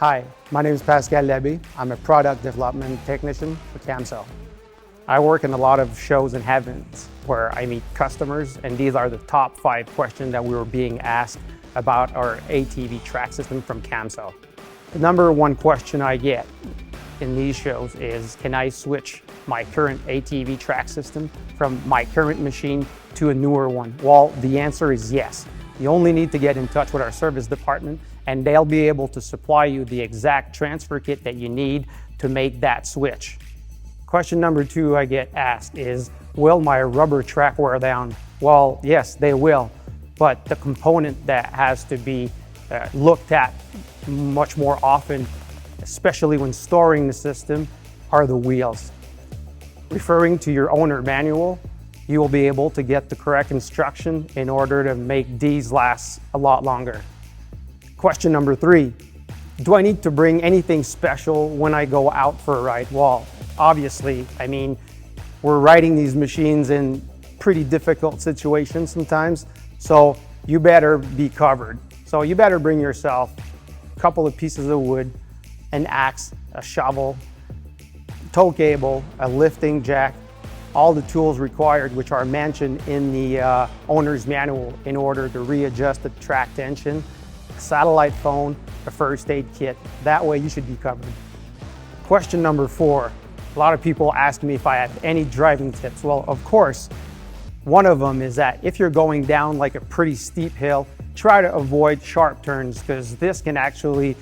Hi, my name is Pascal Leby. I'm a product development technician for Camso. I work in a lot of shows and events where I meet customers, and these are the top 5 questions that we were being asked about our ATV track system from Camso. The number 1 question I get in these shows is, can I switch my current ATV track system from my current machine to a newer one? Well, the answer is yes. You only need to get in touch with our service department and they'll be able to supply you the exact transfer kit that you need to make that switch. Question number 2 I get asked is, will my rubber track wear down? Well, yes, they will, but the component that has to be looked at much more often, especially when storing the system, are the wheels. Referring to your owner manual, you will be able to get the correct instruction in order to make these last a lot longer. Question number 3, do I need to bring anything special when I go out for a ride? Well, obviously, we're riding these machines in pretty difficult situations sometimes, so you better be covered. So you better bring yourself a couple of pieces of wood, an axe, a shovel, tow cable, a lifting jack, all the tools required which are mentioned in the owner's manual in order to readjust the track tension, a satellite phone, a first aid kit. That way you should be covered. Question number 4, a lot of people ask me if I have any driving tips. Well, of course, one of them is that if you're going down like a pretty steep hill, try to avoid sharp turns, because this can actually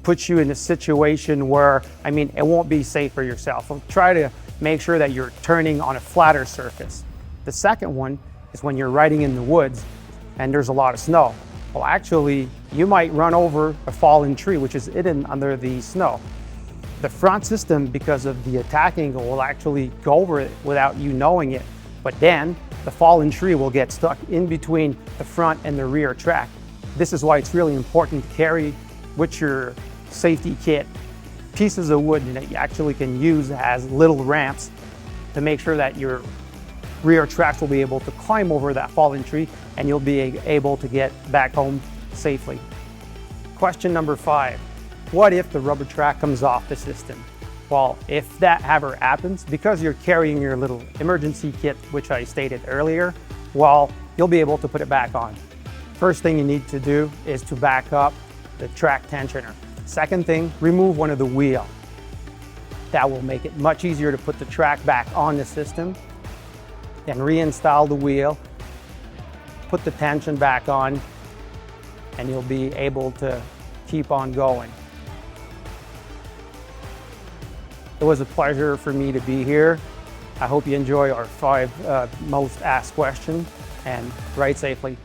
put you in a situation where, it won't be safe for yourself. So try to make sure that you're turning on a flatter surface. The second one is when you're riding in the woods and there's a lot of snow. Well, actually, you might run over a fallen tree, which is hidden under the snow. The front system, because of the attack angle, will actually go over it without you knowing it. But then the fallen tree will get stuck in between the front and the rear track. This is why it's really important to carry with your safety kit pieces of wood that you actually can use as little ramps to make sure that your rear tracks will be able to climb over that fallen tree and you'll be able to get back home safely. Question number 5, what if the rubber track comes off the system? Well, if that ever happens, because you're carrying your little emergency kit, which I stated earlier, well, you'll be able to put it back on. First thing you need to do is to back up the track tensioner. Second thing, remove one of the wheel. That will make it much easier to put the track back on the system. Then reinstall the wheel, put the tension back on, and you'll be able to keep on going. It was a pleasure for me to be here. I hope you enjoy our 5 most asked questions, and ride safely.